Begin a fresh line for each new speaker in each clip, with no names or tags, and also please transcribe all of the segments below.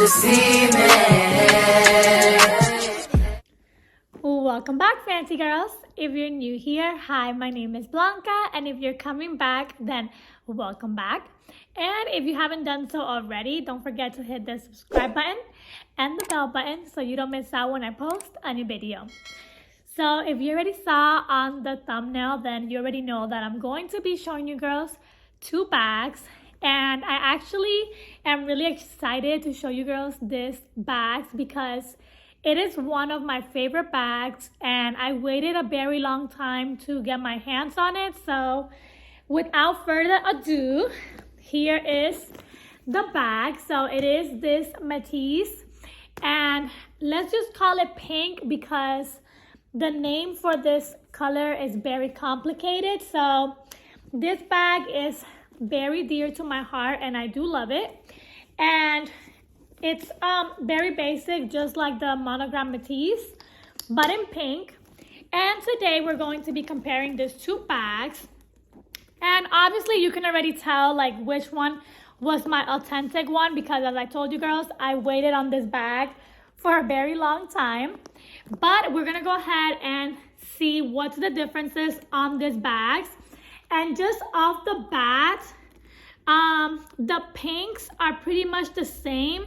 to see me.
Welcome back, fancy girls. If you're new here, hi, my name is Blanca, and if you're coming back, then welcome back. And if you haven't done so already, don't forget to hit the subscribe button and the bell button so you don't miss out when I post a new video. So if you already saw on the thumbnail, then you already know that I'm going to be showing you girls two bags. And I actually am really excited to show you girls this bags because it is one of my favorite bags and I waited a very long time to get my hands on it. So without further ado, here is the bag. So it is this Metis, and let's just call it pink because the name for this color is very complicated. So this bag is very dear to my heart and I do love it. And it's very basic, just like the monogram Metis, but in pink. And today we're going to be comparing these two bags. And obviously you can already tell like which one was my authentic one because, as I told you girls, I waited on this bag for a very long time. But we're gonna go ahead and see what's the differences on these bags. And just off the bat, the pinks are pretty much the same,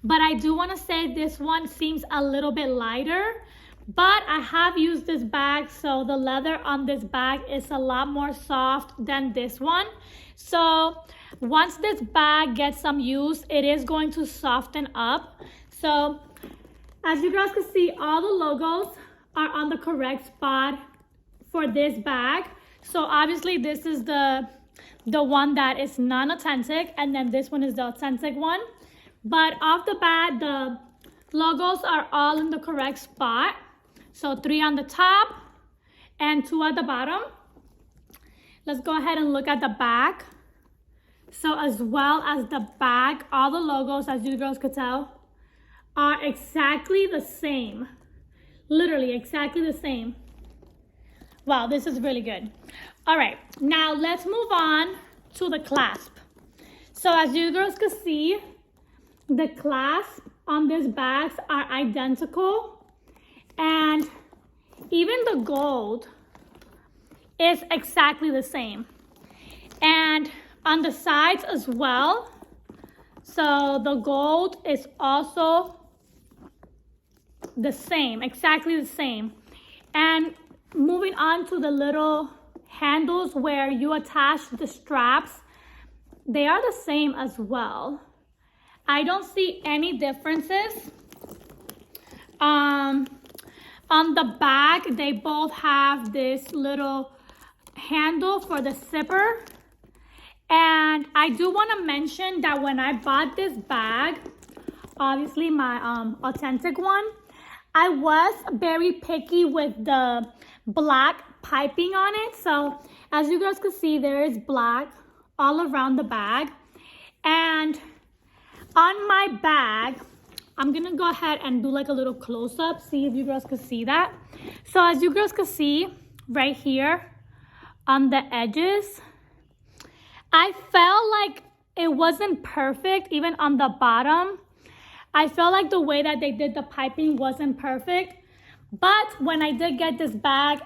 but I do want to say this one seems a little bit lighter. But I have used this bag, so the leather on this bag is a lot more soft than this one. So once this bag gets some use, it is going to soften up. So as you girls can see, all the logos are on the correct spot for this bag. So obviously this is the one that is non-authentic, and then this one is the authentic one. But off the bat, the logos are all in the correct spot. So 3 on the top and 2 at the bottom. Let's go ahead and look at the back. So as well as the back, all the logos, as you girls could tell, are exactly the same. Literally exactly the same. Wow, this is really good. All right, now let's move on to the clasp. So as you girls can see, the clasp on these bags are identical, and even the gold is exactly the same. And on the sides as well, so the gold is also the same, exactly the same. And moving on to the little handles where you attach the straps, they are the same as well. I don't see any differences. On the back, they both have this little handle for the zipper. And I do want to mention that when I bought this bag, obviously my authentic one, I was very picky with the black piping on it. So as you guys can see, there is black all around the bag. And on my bag, I'm gonna go ahead and do like a little close-up, see if you girls can see that. So as you girls can see right here on the edges, I felt like it wasn't perfect. Even on the bottom, I felt like the way that they did the piping wasn't perfect. But when I did get this bag,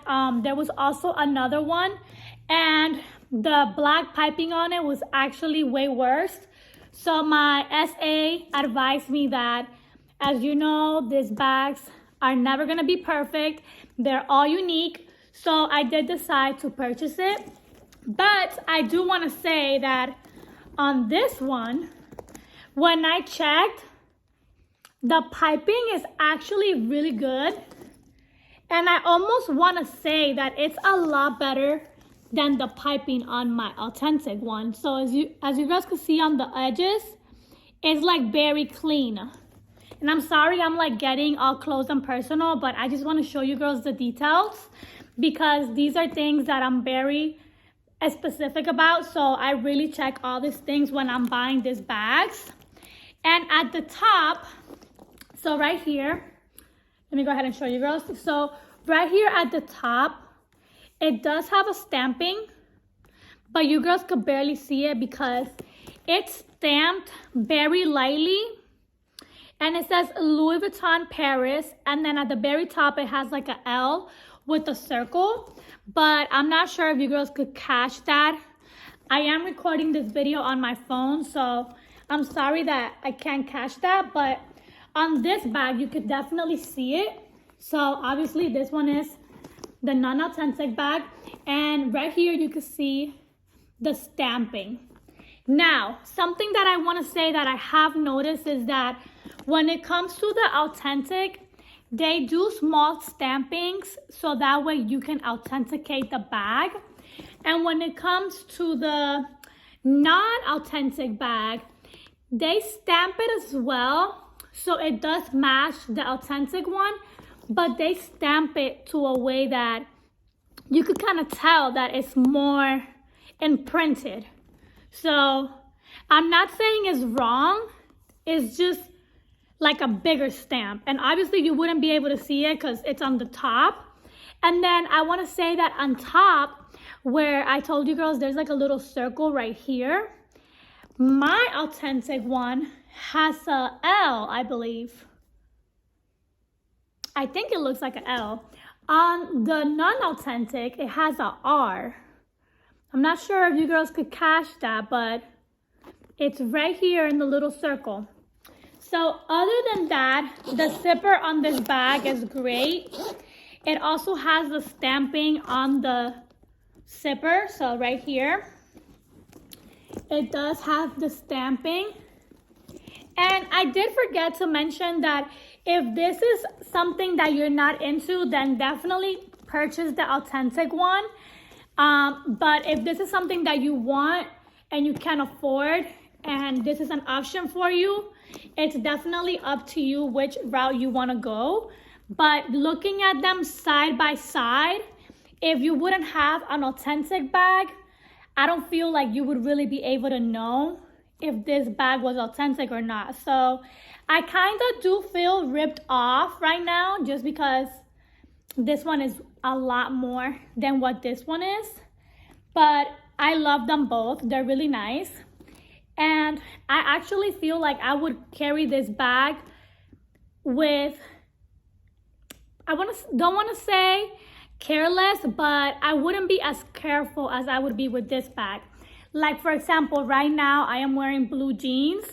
there was also another one, and the black piping on it was actually way worse. So my SA advised me that, as you know, these bags are never gonna be perfect. They're all unique. So I did decide to purchase it. But I do wanna say that on this one, when I checked, the piping is actually really good. And I almost wanna say that it's a lot better than the piping on my authentic one. So as you guys can see on the edges, it's like very clean. And I'm sorry I'm like getting all close and personal, but I just want to show you girls the details because these are things that I'm very specific about. So I really check all these things when I'm buying these bags. And at the top, so right here, let me go ahead and show you girls. So right here at the top, it does have a stamping, but you girls could barely see it because it's stamped very lightly And it says Louis Vuitton Paris, and then at the very top it has like a L with a circle, but I'm not sure if you girls could catch that. I am recording this video on my phone, so I'm sorry that I can't catch that, but on this bag you could definitely see it. So obviously this one is the non-authentic bag, and right here you can see the stamping. Now, something that I want to say that I have noticed is that when it comes to the authentic, they do small stampings so that way you can authenticate the bag. And when it comes to the non-authentic bag, they stamp it as well, so it does match the authentic one, but they stamp it to a way that you could kind of tell that it's more imprinted. So I'm not saying it's wrong, it's just like a bigger stamp. And obviously you wouldn't be able to see it because it's on the top. And then I want to say that on top, where I told you girls there's like a little circle right here, my authentic one has a L, I believe. I think it looks like an L. On the non-authentic, it has a R. I'm not sure if you girls could catch that, but it's right here in the little circle. So other than that, the zipper on this bag is great. It also has the stamping on the zipper, so right here. It does have the stamping. And I did forget to mention that if this is something that you're not into, then definitely purchase the authentic one. But if this is something that you want and you can afford, and this is an option for you, it's definitely up to you which route you want to go. But looking at them side by side, if you wouldn't have an authentic bag, I don't feel like you would really be able to know if this bag was authentic or not. So I kind of do feel ripped off right now just because this one is a lot more than what this one is. But I love them both. They're really nice. And I actually feel like I would carry this bag with, don't want to say careless, but I wouldn't be as careful as I would be with this bag. Like for example, right now I am wearing blue jeans,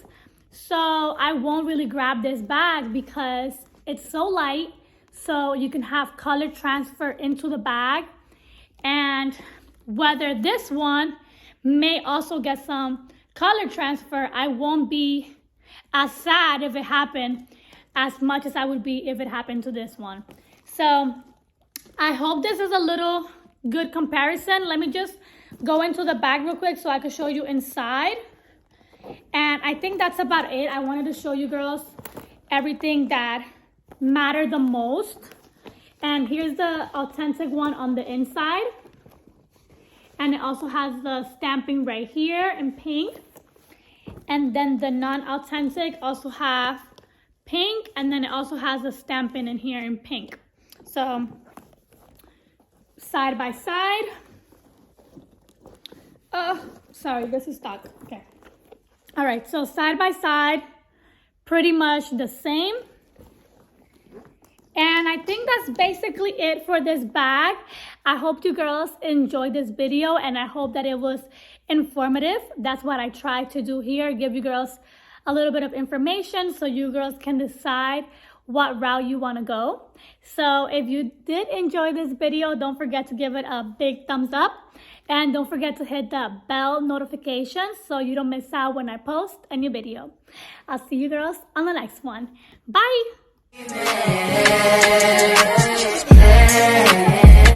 so I won't really grab this bag because it's so light, so you can have color transfer into the bag. And whether this one may also get some color transfer, I won't be as sad if it happened as much as I would be if it happened to this one. So I hope this is a little good comparison. Let me just go into the bag real quick so I can show you inside. And I think that's about it. I wanted to show you girls everything that mattered the most. And here's the authentic one on the inside. And it also has the stamping right here in pink. And then the non-authentic also have pink, and then it also has the stamping in here in pink. So side by side. Sorry, this is stuck. Okay. All right, so side by side, pretty much the same. And I think that's basically it for this bag. I hope you girls enjoyed this video, and I hope that it was informative. That's what I tried to do here, give you girls a little bit of information so you girls can decide what route you want to go. So if you did enjoy this video, don't forget to give it a big thumbs up, and don't forget to hit the bell notification so you don't miss out when I post a new video. I'll see you girls on the next one. Bye.